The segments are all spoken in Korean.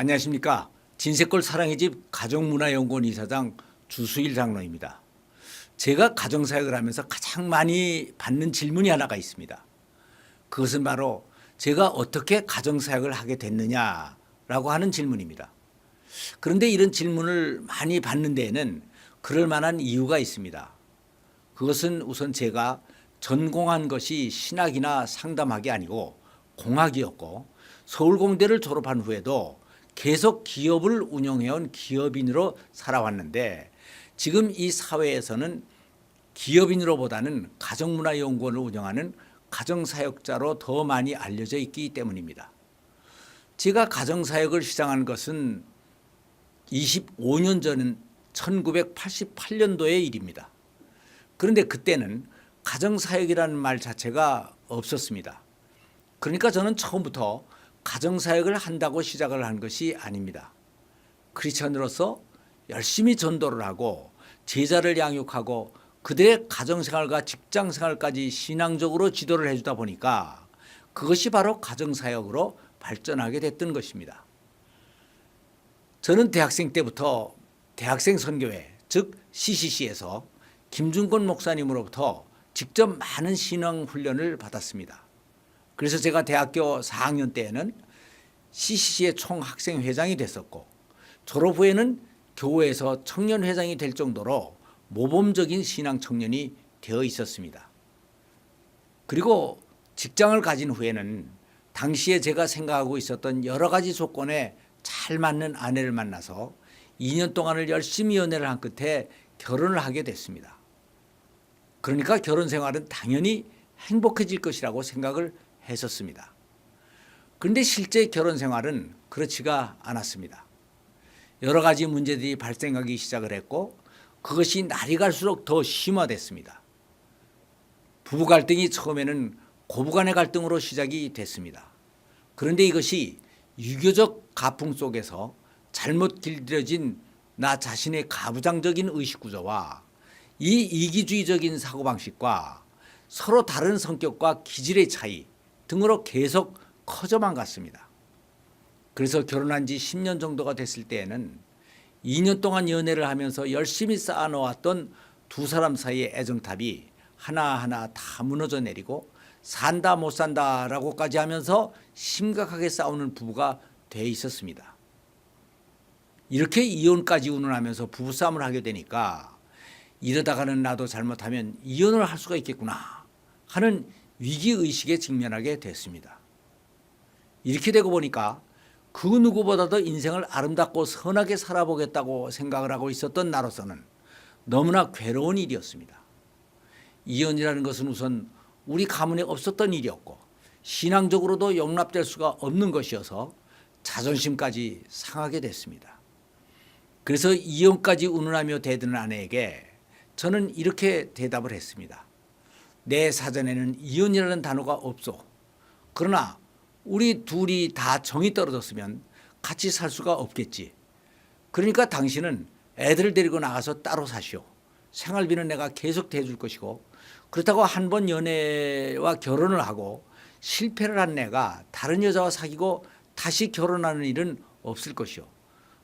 안녕하십니까. 진세골 사랑의 집 가정문화연구원 이사장 주수일 장로입니다. 제가 가정사역을 하면서 가장 많이 받는 질문이 하나가 있습니다. 그것은 바로 제가 어떻게 가정사역을 하게 됐느냐라고 하는 질문입니다. 그런데 이런 질문을 많이 받는 데에는 그럴 만한 이유가 있습니다. 그것은 우선 제가 전공한 것이 신학이나 상담학이 아니고 공학이었고 서울공대를 졸업한 후에도 계속 기업을 운영해온 기업인으로 살아왔는데 지금 이 사회에서는 기업인으로보다는 가정문화연구원을 운영하는 가정사역자로 더 많이 알려져 있기 때문입니다. 제가 가정사역을 시작한 것은 25년 전 1988년도의 일입니다. 그런데 그때는 가정사역이라는 말 자체가 없었습니다. 그러니까 저는 처음부터 가정사역을 한다고 시작을 한 것이 아닙니다. 크리스천으로서 열심히 전도를 하고 제자를 양육하고 그들의 가정생활과 직장생활까지 신앙적으로 지도를 해주다 보니까 그것이 바로 가정사역으로 발전하게 됐던 것입니다. 저는 대학생 때부터 대학생 선교회 즉 CCC에서 김준권 목사님으로부터 직접 많은 신앙 훈련을 받았습니다. 그래서 제가 대학교 4학년 때에는 CCC의 총학생회장이 됐었고 졸업 후에는 교회에서 청년회장이 될 정도로 모범적인 신앙 청년이 되어 있었습니다. 그리고 직장을 가진 후에는 당시에 제가 생각하고 있었던 여러 가지 조건에 잘 맞는 아내를 만나서 2년 동안을 열심히 연애를 한 끝에 결혼을 하게 됐습니다. 그러니까 결혼 생활은 당연히 행복해질 것이라고 생각을 했었습니다. 그런데 실제 결혼 생활은 그렇지가 않았습니다. 여러 가지 문제들이 발생하기 시작을 했고 그것이 날이 갈수록 더 심화됐습니다. 부부 갈등이 처음에는 고부간의 갈등으로 시작이 됐습니다. 그런데 이것이 유교적 가풍 속에서 잘못 길들여진 나 자신의 가부장적인 의식구조와 이 이기주의적인 사고방식과 서로 다른 성격과 기질의 차이 등으로 계속 커져만 갔습니다. 그래서 결혼한 지 10년 정도가 됐을 때에는 2년 동안 연애를 하면서 열심히 쌓아놓았던 두 사람 사이의 애정탑이 하나하나 다 무너져 내리고 산다 못 산다라고까지 하면서 심각하게 싸우는 부부가 돼 있었습니다. 이렇게 이혼까지 운운하면서 부부싸움을 하게 되니까 이러다가는 나도 잘못하면 이혼을 할 수가 있겠구나 하는 위기의식에 직면하게 됐습니다. 이렇게 되고 보니까 그 누구보다도 인생을 아름답고 선하게 살아보겠다고 생각을 하고 있었던 나로서는 너무나 괴로운 일이었습니다. 이혼이라는 것은 우선 우리 가문에 없었던 일이었고 신앙적으로도 용납될 수가 없는 것이어서 자존심까지 상하게 됐습니다. 그래서 이혼까지 운운하며 대드는 아내에게 저는 이렇게 대답을 했습니다. 내 사전에는 이혼이라는 단어가 없소. 그러나 우리 둘이 다 정이 떨어졌으면 같이 살 수가 없겠지. 그러니까 당신은 애들을 데리고 나가서 따로 사시오. 생활비는 내가 계속 대줄 것이고 그렇다고 한 번 연애와 결혼을 하고 실패를 한 내가 다른 여자와 사귀고 다시 결혼하는 일은 없을 것이오.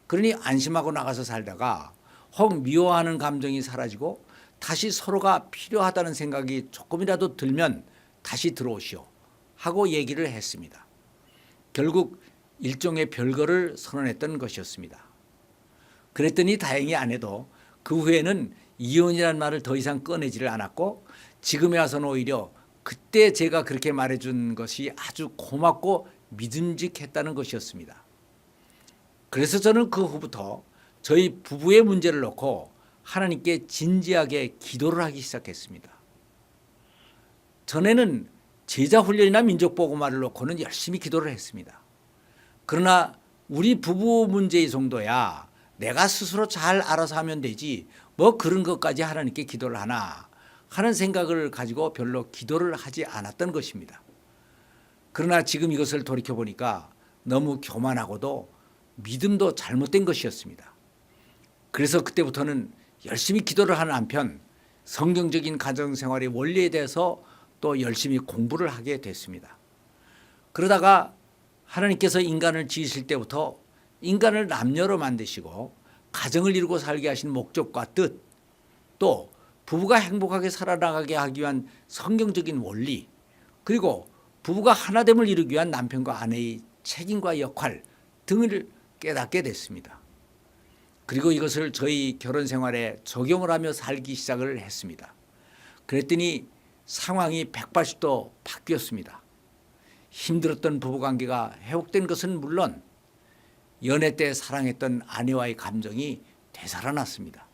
그러니 안심하고 나가서 살다가 혹 미워하는 감정이 사라지고 다시 서로가 필요하다는 생각이 조금이라도 들면 다시 들어오시오 하고 얘기를 했습니다. 결국 일종의 별거를 선언했던 것이었습니다. 그랬더니 다행히 아내도 그 후에는 이혼이라는 말을 더 이상 꺼내지를 않았고 지금에 와서는 오히려 그때 제가 그렇게 말해준 것이 아주 고맙고 믿음직했다는 것이었습니다. 그래서 저는 그 후부터 저희 부부의 문제를 놓고 하나님께 진지하게 기도를 하기 시작했습니다. 전에는 제자훈련이나 민족보고말을 놓고는 열심히 기도를 했습니다. 그러나 우리 부부 문제의 정도야 내가 스스로 잘 알아서 하면 되지 뭐 그런 것까지 하나님께 기도를 하나 하는 생각을 가지고 별로 기도를 하지 않았던 것입니다. 그러나 지금 이것을 돌이켜보니까 너무 교만하고도 믿음도 잘못된 것이었습니다. 그래서 그때부터는 열심히 기도를 하는 한편 성경적인 가정생활의 원리에 대해서 또 열심히 공부를 하게 됐습니다. 그러다가 하나님께서 인간을 지으실 때부터 인간을 남녀로 만드시고 가정을 이루고 살게 하신 목적과 뜻, 또 부부가 행복하게 살아나가게 하기 위한 성경적인 원리, 그리고 부부가 하나됨을 이루기 위한 남편과 아내의 책임과 역할 등을 깨닫게 됐습니다. 그리고 이것을 저희 결혼 생활에 적용을 하며 살기 시작을 했습니다. 그랬더니 상황이 180도 바뀌었습니다. 힘들었던 부부관계가 회복된 것은 물론 연애 때 사랑했던 아내와의 감정이 되살아났습니다.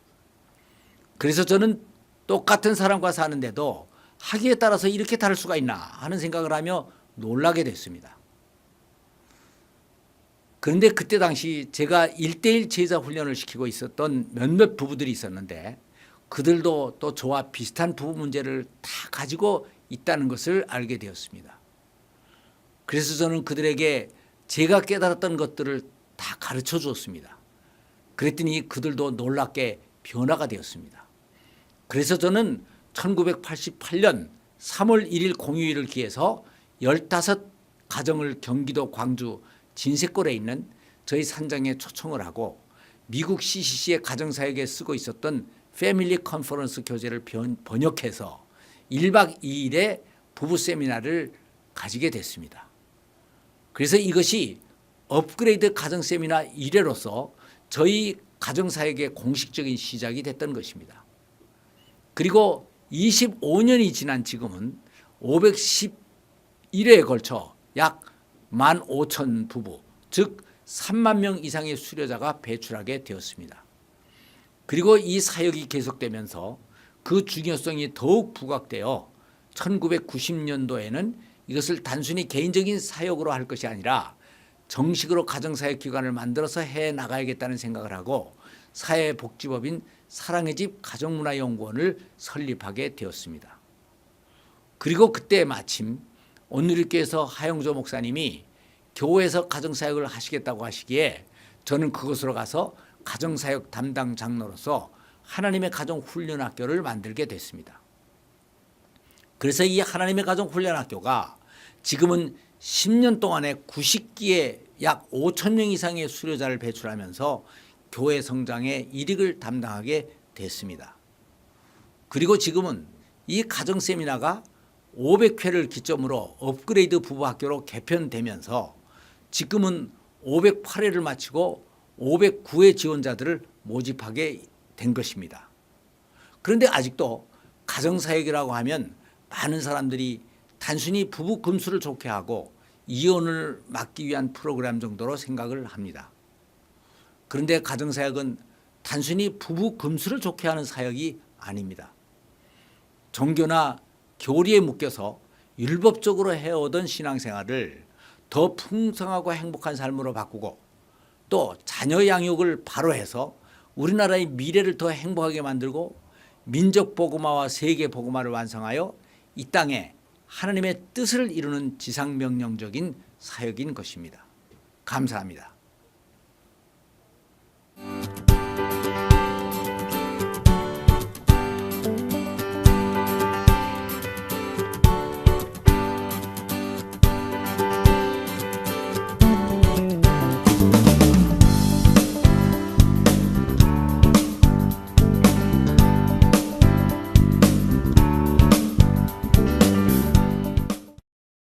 그래서 저는 똑같은 사람과 사는데도 하기에 따라서 이렇게 다를 수가 있나 하는 생각을 하며 놀라게 됐습니다. 그런데 그때 당시 제가 1:1 제자 훈련을 시키고 있었던 몇몇 부부들이 있었는데 그들도 또 저와 비슷한 부부 문제를 다 가지고 있다는 것을 알게 되었습니다. 그래서 저는 그들에게 제가 깨달았던 것들을 다 가르쳐 주었습니다. 그랬더니 그들도 놀랍게 변화가 되었습니다. 그래서 저는 1988년 3월 1일 공휴일을 기해서 15가정을 경기도 광주 진세골에 있는 저희 산장에 초청을 하고 미국 CCC의 가정사역에 쓰고 있었던 패밀리 컨퍼런스 교재를 번역해서 1박 2일의 부부 세미나를 가지게 됐습니다. 그래서 이것이 업그레이드 가정 세미나 1회로서 저희 가정사역의 공식적인 시작이 됐던 것입니다. 그리고 25년이 지난 지금은 511회에 걸쳐 약 15,000 부부, 즉 3만 명 이상의 수료자가 배출하게 되었습니다. 그리고 이 사역이 계속되면서 그 중요성이 더욱 부각되어 1990년도에는 이것을 단순히 개인적인 사역으로 할 것이 아니라 정식으로 가정사역 기관을 만들어서 해 나가야겠다는 생각을 하고 사회복지법인 사랑의 집 가정문화연구원을 설립하게 되었습니다. 그리고 그때 마침 온누리교회에서 하영조 목사님이 교회에서 가정사역을 하시겠다고 하시기에 저는 그곳으로 가서 가정사역 담당 장로로서 하나님의 가정훈련학교를 만들게 됐습니다. 그래서 이 하나님의 가정훈련학교가 지금은 10년 동안에 90기에 약 5,000명 이상의 수료자를 배출하면서 교회 성장에 일익을 담당하게 됐습니다. 그리고 지금은 이 가정 세미나가 500회를 기점으로 업그레이드 부부학교로 개편되면서 지금은 508회를 마치고 509회 지원자들을 모집하게 된 것입니다. 그런데 아직도 가정사역이라고 하면 많은 사람들이 단순히 부부 금수를 좋게 하고 이혼을 막기 위한 프로그램 정도로 생각을 합니다. 그런데 가정사역은 단순히 부부 금수를 좋게 하는 사역이 아닙니다. 종교나 교리에 묶여서 율법적으로 해오던 신앙생활을 더 풍성하고 행복한 삶으로 바꾸고 또 자녀 양육을 바로 해서 우리나라의 미래를 더 행복하게 만들고 민족 복음화와 세계 복음화를 완성하여 이 땅에 하나님의 뜻을 이루는 지상명령적인 사역인 것입니다. 감사합니다.